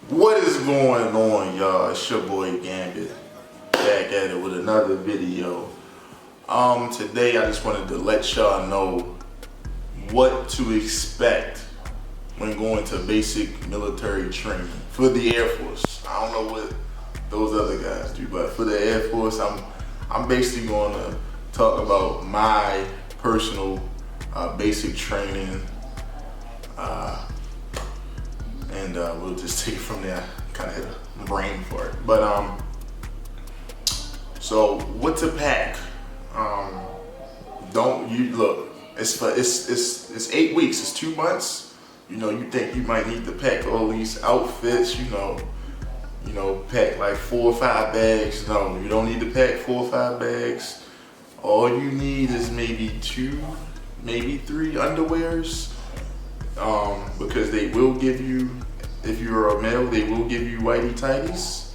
What is going on, y'all? It's your boy Gambit, back at it with another video. Today I just wanted to let y'all know what to expect when going to basic military training for the Air Force. I don't know what those other guys do, but for the Air Force, I'm basically going to talk about my personal basic training. And we'll just take it from there. Kind of hit a brain for it. But so what to pack? Don't you look? It's 8 weeks. It's 2 months. You think you might need to pack all these outfits. Pack like 4 or 5 bags. No, you don't need to pack 4 or 5 bags. All you need is maybe 2, maybe 3 underwears. Because they will give you, if you're a male, they will give you whitey tighties.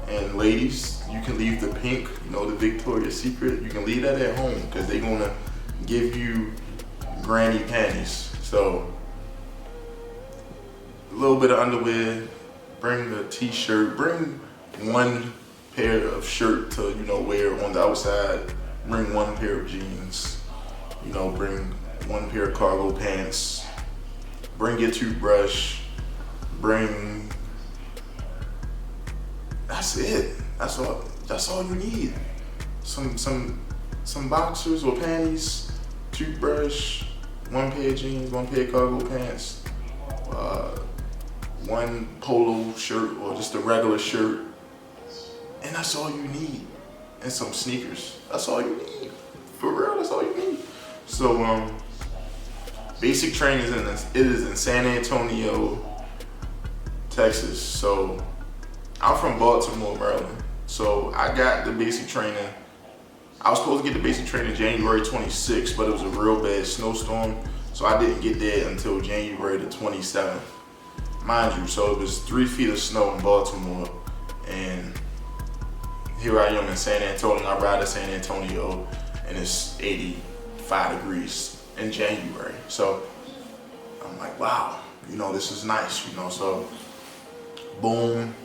And ladies, you can leave the pink, the Victoria's Secret, you can leave that at home because they're gonna give you granny panties. So a little bit of underwear, bring the t-shirt, bring 1 pair of shirt to wear on the outside, bring 1 pair of jeans, bring 1 pair of cargo pants. Bring your toothbrush, that's it. That's all you need. Some boxers or panties, toothbrush, 1 pair of jeans, 1 pair of cargo pants, 1 polo shirt or just a regular shirt. And that's all you need. And some sneakers. That's all you need. For real, that's all you need. So basic training is in San Antonio, Texas. So I'm from Baltimore, Maryland. So I got the basic training. I was supposed to get the basic training January 26th, but it was a real bad snowstorm. So I didn't get there until January the 27th. Mind you, so it was 3 feet of snow in Baltimore. And here I am in San Antonio. I ride to San Antonio and it's 85 degrees. In January. So I'm like, wow, this is nice, so boom,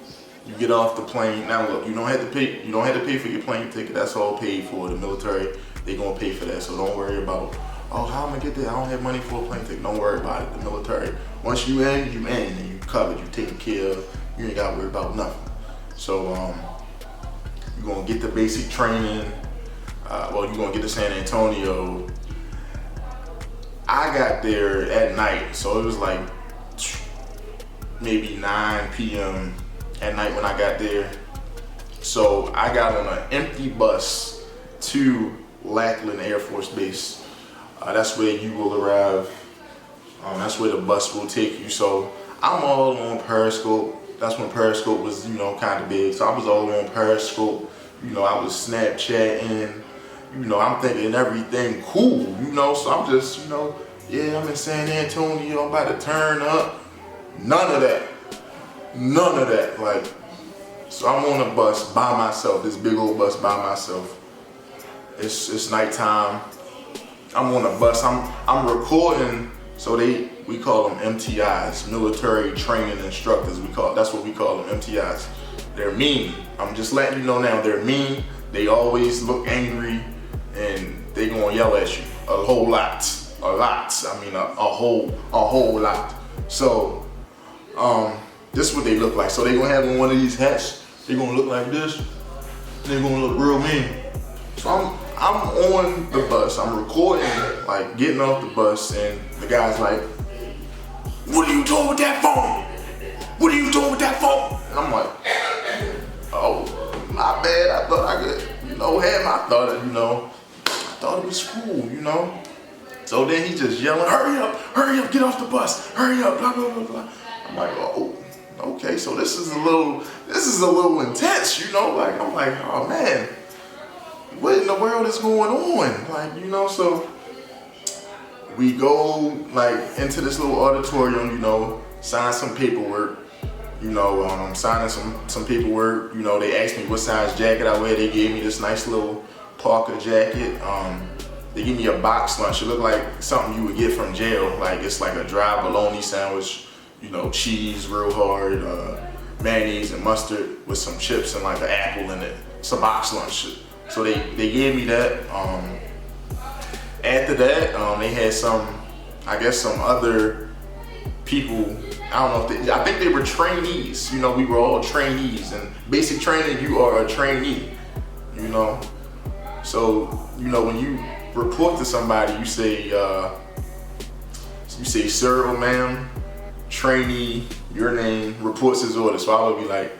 you get off the plane. Now look, you don't have to pay for your plane ticket. That's all paid for. The military, they gonna pay for that. So don't worry about, oh, how am I gonna get there? I don't have money for a plane ticket. Don't worry about it. The military, once you in, and you covered, you taken care of. You ain't gotta worry about nothing. So you're gonna get the basic training. You're gonna get to San Antonio. I got there at night, so it was like maybe 9 p.m. at night when I got there. So I got on an empty bus to Lackland Air Force Base. That's where you will arrive. That's where the bus will take you. So I'm all on Periscope. That's when Periscope was, kind of big. So I was all on Periscope. I was Snapchatting. I'm thinking everything cool, so I'm just, yeah, I'm in San Antonio, I'm about to turn up. None of that. Like, so I'm on a bus by myself, this big old bus by myself. It's nighttime. I'm on a bus, I'm recording, so we call them MTIs, military training instructors. That's what we call them, MTIs. They're mean. I'm just letting you know now, they're mean. They always look angry. And they gonna yell at you a whole lot. I mean, a whole lot. So, this is what they look like. So they gonna have on one of these hats. They gonna look like this. They gonna look real mean. So I'm on the bus. I'm recording, like getting off the bus, and the guy's like, "What are you doing with that phone? What are you doing with that phone?" And I'm like, "Oh, my bad. I thought I could, have my thought, I thought it was cool, So then he just yelling, hurry up, get off the bus, hurry up, blah, blah, blah, blah. I'm like, oh, okay, so this is a little intense, like, I'm like, oh man, what in the world is going on? Like, so we go like into this little auditorium, sign some paperwork, signing some paperwork, they asked me what size jacket I wear. They gave me this nice little Parker jacket. They give me a box lunch. It looked like something you would get from jail. Like it's like a dry bologna sandwich, cheese real hard, mayonnaise and mustard with some chips and like an apple in it. It's a box lunch. So they gave me that. After that, they had some, I guess some other people, I don't know if I think they were trainees. You know, we were all trainees. And basic training, you are a trainee, you know. So, you know, when you report to somebody, you say, sir or ma'am, trainee, your name, reports his order. So I would be like,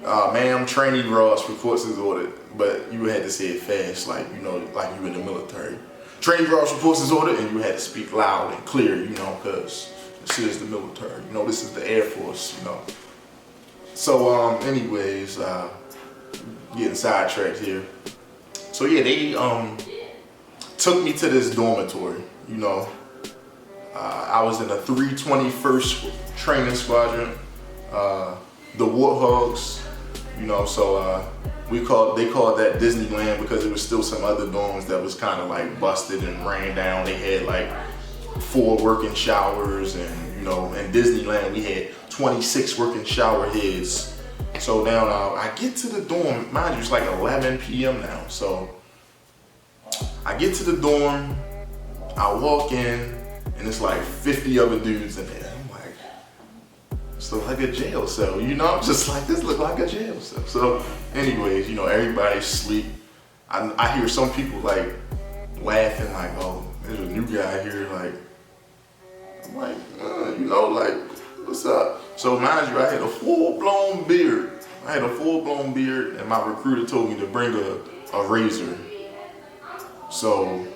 ma'am, trainee Ross reports his order. But you had to say it fast, like, you know, like you in the military. Trainee Ross reports his order, and you had to speak loud and clear, you know, because this is the military. You know, this is the Air Force, you know. So, anyways, getting sidetracked here. So yeah, they took me to this dormitory, you know. I was in the 321st Training Squadron, the Warthogs, you know, so they called that Disneyland because there was still some other dorms that was kind of like busted and ran down. They had like 4 working showers, and you know, in Disneyland we had 26 working shower heads. So now I get to the dorm, mind you, it's like 11 p.m. now. So I get to the dorm, I walk in, and it's like 50 other dudes in there. I'm like, this look like a jail cell, you know? I'm just like, this look like a jail cell. So anyways, you know, everybody's asleep. I hear some people like laughing, like, oh, there's a new guy here, like, I'm like, you know, like, what's up? So mind you, I had a full-blown beard. And my recruiter told me to bring a razor. So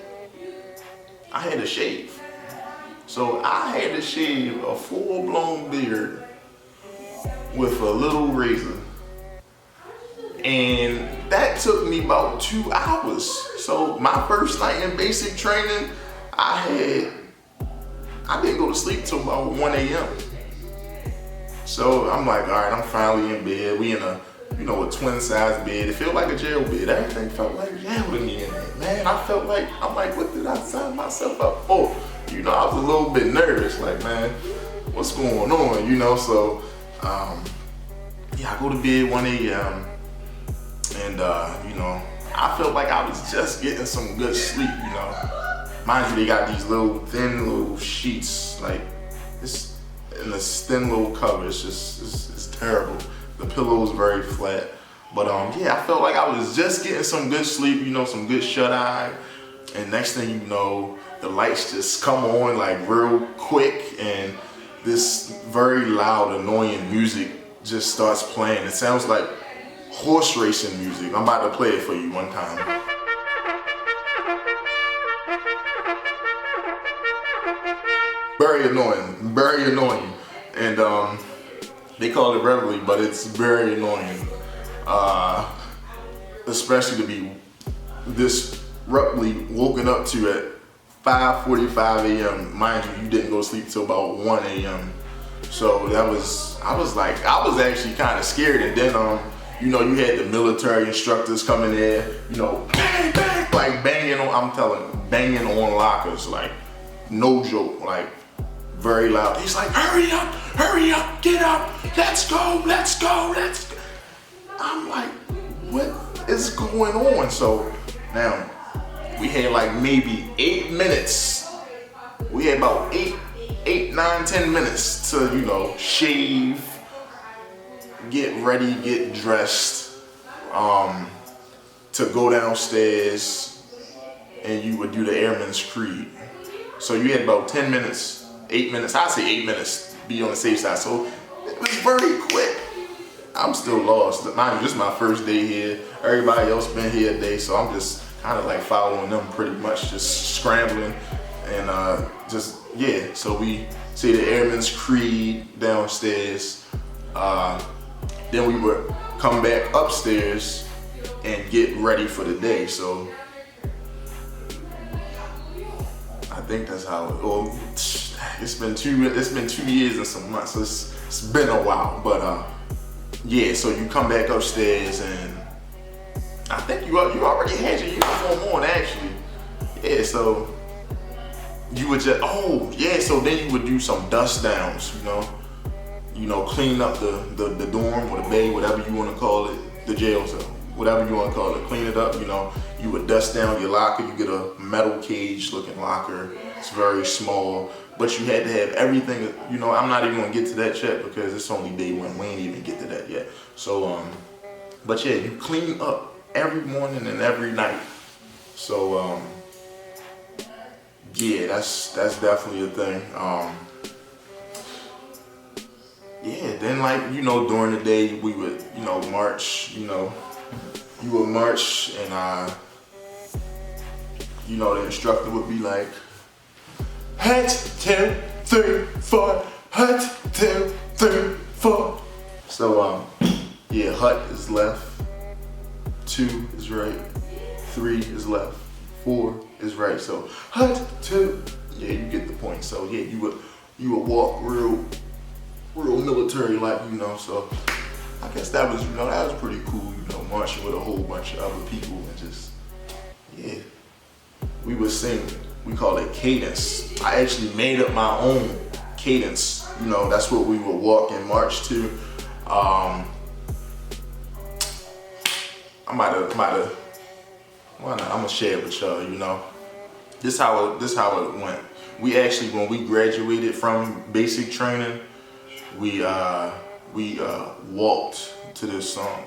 I had to shave. So I had to shave a full-blown beard with a little razor. And that took me about 2 hours. So my first night in basic training, I didn't go to sleep till about 1 a.m. So I'm like, all right, I'm finally in bed. We in a, you know, a twin size bed. It felt like a jail bed. Everything felt like jail to me in there. Man, I'm like, what did I sign myself up for? You know, I was a little bit nervous, like, man, what's going on, you know? So, yeah, I go to bed 1 a.m. and, you know, I felt like I was just getting some good sleep, you know? Mind you, they got these thin little sheets, like, it's in this thin little cover. It's just, it's terrible. The pillow is very flat. But yeah, I felt like I was just getting some good sleep, you know, some good shut-eye. And next thing you know, the lights just come on like real quick, and this very loud, annoying music just starts playing. It sounds like horse racing music. I'm about to play it for you one time. Very annoying. And they call it reveille, but it's very annoying. Especially to be disruptly woken up to at 5:45 a.m. Mind you, you didn't go to sleep till about 1 a.m. So I was actually kind of scared. And then, you know, you had the military instructors coming there, you know, bang, bang, like banging on lockers, like no joke, like very loud. He's like, hurry up, get up, let's go. I'm like, what is going on? So now we had like maybe 8 minutes. We had about 8, 9, 10 minutes to, you know, shave, get ready, get dressed, to go downstairs, and you would do the Airman's Creed. So you had about 10 minutes, 8 minutes, I'd say 8 minutes, be on the safe side. So it was very quick. I'm still lost. Mind you, this is my first day here. Everybody else been here a day, so I'm just kind of like following them pretty much, just scrambling. And just, yeah, so we say the Airman's Creed downstairs. Then we would come back upstairs and get ready for the day. So I think that's how it's been 2 years and some months, so it's been a while. But yeah, so you come back upstairs, and I think you already had your uniform on, actually. Yeah, so you would just, so then you would do some dust downs, you know. you know, clean up the dorm or the bay, whatever you want to call it, the jail cell, whatever you want to call it, clean it up. You know, you would dust down your locker. You get a metal cage looking locker. It's very small, but you had to have everything. You know, I'm not even gonna get to that yet because it's only day one. We ain't even get to that yet. So, but yeah, you clean up every morning and every night. So, yeah, that's definitely a thing. Yeah, then like, you know, during the day we would, you know, march, you know, you would march and you know, the instructor would be like, hut, 2, 3, 4, hut, 2, 3, 4. So yeah, hut is left, 2 is right, 3 is left, 4 is right. So hut, 2, yeah, you get the point. So yeah, you would walk real military like, you know. So I guess that was, you know, that was pretty cool, you know, marching with a whole bunch of other people and just, yeah. We would sing, we call it cadence. I actually made up my own cadence, you know, that's what we would walk and march to. I'm gonna share it with y'all, you know. This how it went. We actually, when we graduated from basic training, we walked to this song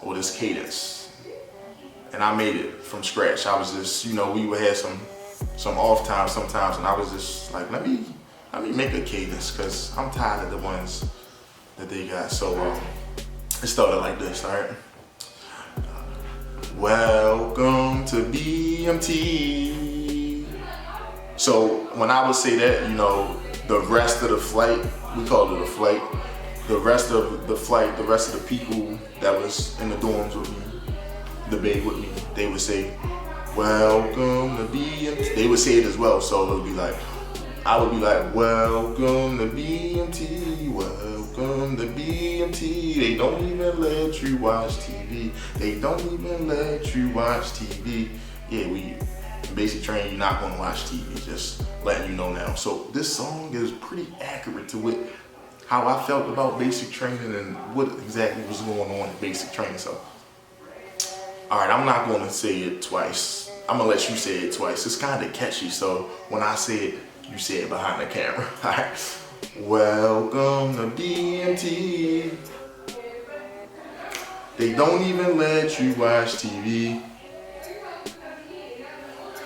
or this cadence, and I made it from scratch. I was just, you know, we would have some off time sometimes, and I was just like, let me make a cadence because I'm tired of the ones that they got. So it started like this, all right? Welcome to BMT. So when I would say that, you know, the rest of the flight, we called it a flight, the rest of the flight, the rest of the people that was in the dorms with me, the bay with me, they would say, welcome to BMT. They would say it as well, so it would be like, I would be like, welcome to BMT, welcome to BMT. They don't even let you watch TV. They don't even let you watch TV. Yeah, we basic training, you're not gonna watch TV, just letting you know now. So this song is pretty accurate to what, how I felt about basic training and what exactly was going on in basic training. So, all right, I'm not gonna say it twice. I'm gonna let you say it twice. It's kind of catchy, so when I say it, you say it behind the camera. All right. Welcome to BMT. They don't even let you watch TV.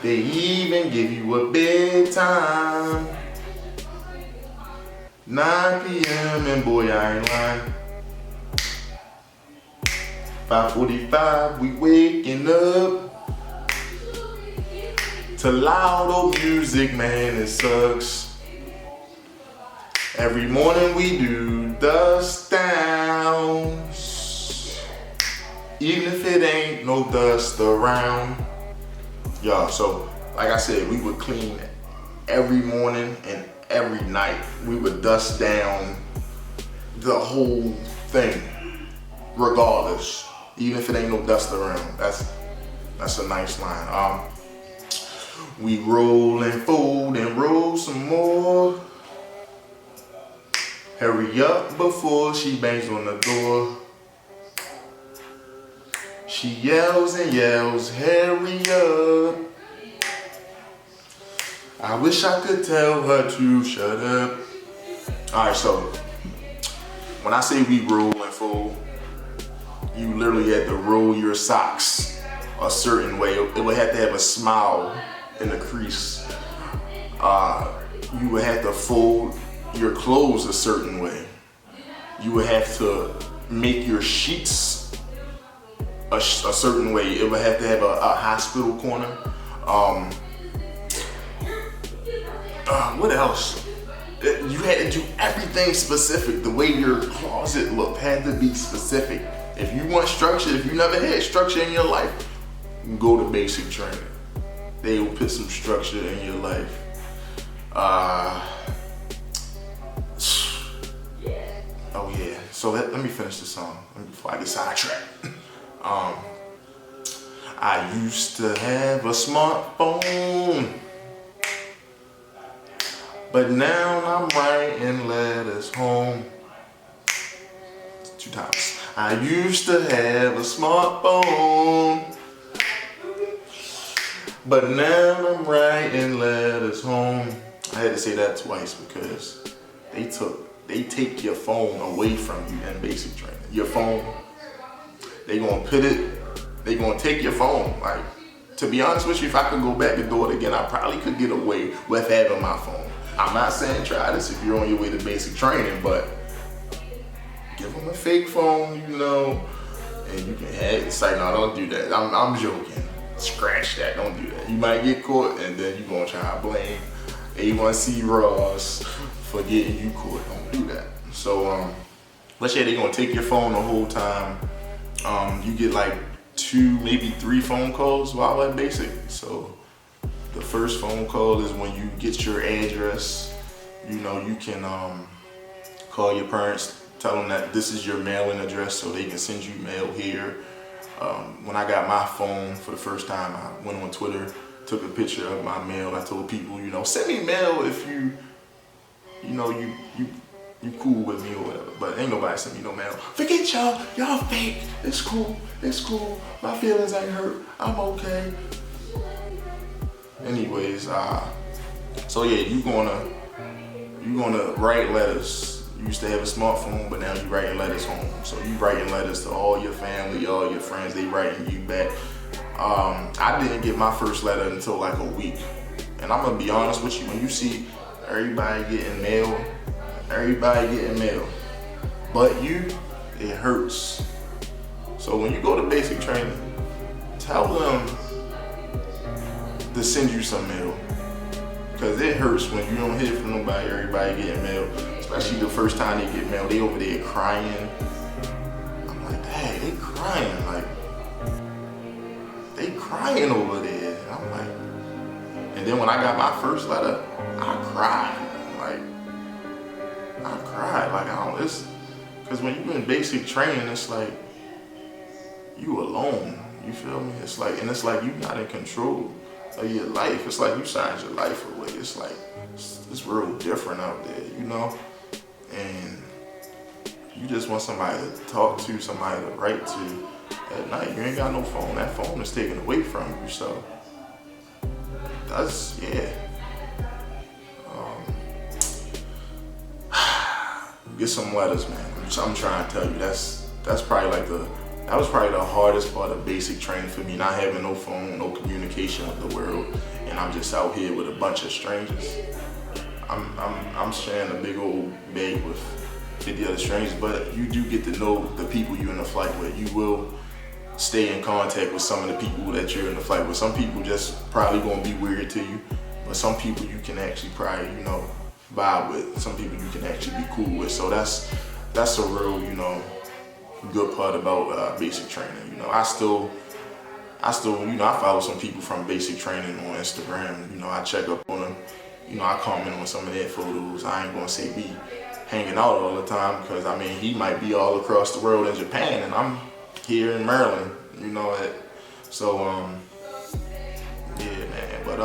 They even give you a bedtime. 9 p.m. and boy, I ain't lying. 5:45, we waking up to loud old music, man, it sucks. Every morning we do dust downs, even if it ain't no dust around. Y'all, so like I said, we would clean every morning and every night. We would dust down the whole thing, regardless, even if it ain't no dust around. That's a nice line. We roll and fold and roll some more. Hurry up before she bangs on the door. She yells and yells, hurry up. I wish I could tell her to shut up. All right, so when I say we roll and fold, you literally had to roll your socks a certain way. It would have to have a smile in the crease. You would have to fold your clothes a certain way. You would have to make your sheets a certain way. It would have to have a hospital corner. What else? You had to do everything specific. The way your closet looked had to be specific. If you want structure, if you never had structure in your life, go to basic training. They will put some structure in your life. Oh yeah, so let me finish the song before I get sidetracked. I used to have a smartphone, but now I'm writing letters home. 2 times. I used to have a smartphone, but now I'm writing letters home. I had to say that twice because they take your phone away from you in basic training. Your phone, they gonna take your phone. Like, to be honest with you, if I could go back and do it again, I probably could get away with having my phone. I'm not saying try this if you're on your way to basic training, but give them a fake phone, you know, and you can have it. It's like, no, don't do that. I'm joking. Scratch that, don't do that. You might get caught and then you're gonna try to blame A1C Ross for getting you caught. Don't do that. So, let's say they're gonna take your phone the whole time. You get like 2, maybe 3 phone calls while at basic. So the first phone call is when you get your address. You know, you can call your parents, tell them that this is your mailing address so they can send you mail here. When I got my phone for the first time, I went on Twitter, took a picture of my mail. I told people, you know, send me mail if you cool with me or whatever. But ain't nobody send me no mail. Forget y'all fake. It's cool. My feelings ain't hurt. I'm okay. Anyways, so yeah, you gonna write letters. You used to have a smartphone, but now you writing letters home. So you writing letters to all your family, all your friends. They writing you back. I didn't get my first letter until like a week. And I'm gonna be honest with you, when you see everybody getting mail, but you, it hurts. So when you go to basic training, tell them to send you some mail. Because it hurts when you don't hear from nobody, everybody getting mail. Especially the first time they get mail, they over there crying. I'm like, dang, they crying. Like, they crying over there. And I'm like, and then when I got my first letter, I cried. Like, I don't, it's, because when you're in basic training, it's like, you alone, you feel me? It's like you're not in control of your life. It's like you signed your life away. It's like, it's real different out there, you know? And you just want somebody to talk to, somebody to write to at night. You ain't got no phone. That phone is taken away from you, so that's, yeah. Get some letters, man. I'm trying to tell you, that's probably like that was probably the hardest part of basic training for me, not having no phone, no communication with the world, and I'm just out here with a bunch of strangers. I'm sharing a big old bag with 50 other strangers, but you do get to know the people you're in a flight with. You will stay in contact with some of the people that you're in the flight with. Some people just probably gonna be weird to you, but some people you can actually probably, you know, vibe with. Some people you can actually be cool with. So that's a real, you know, good part about basic training. You know, I still, you know, I follow some people from basic training on Instagram. You know, I check up on them. You know, I comment on some of their photos. I ain't gonna say be hanging out all the time, because I mean, he might be all across the world in Japan and I'm here in Maryland, you know that. So yeah, man. But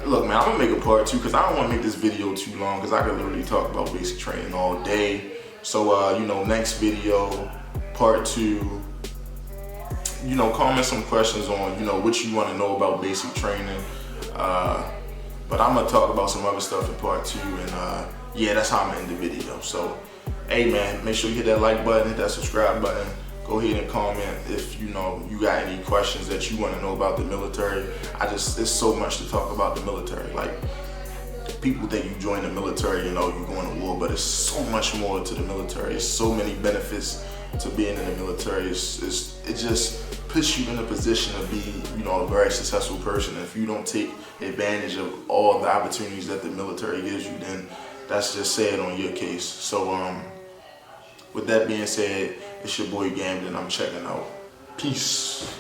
look, man, I'm gonna make a part 2 because I don't want to make this video too long, because I could literally talk about basic training all day. So you know, next video, part 2, you know, comment some questions on, you know, what you want to know about basic training. But I'm gonna talk about some other stuff in part 2, and yeah, that's how I'm gonna end the video. So hey man, make sure you hit that like button, hit that subscribe button. Go ahead and comment if you know you got any questions that you want to know about the military. There's so much to talk about the military. Like, people think you join the military, you know, you're going to war, but it's so much more to the military. There's so many benefits to being in the military. It just puts you in a position to be, you know, a very successful person. If you don't take advantage of all the opportunities that the military gives you, then that's just sad on your case. So with that being said, it's your boy Gambit, and I'm checking out. Peace.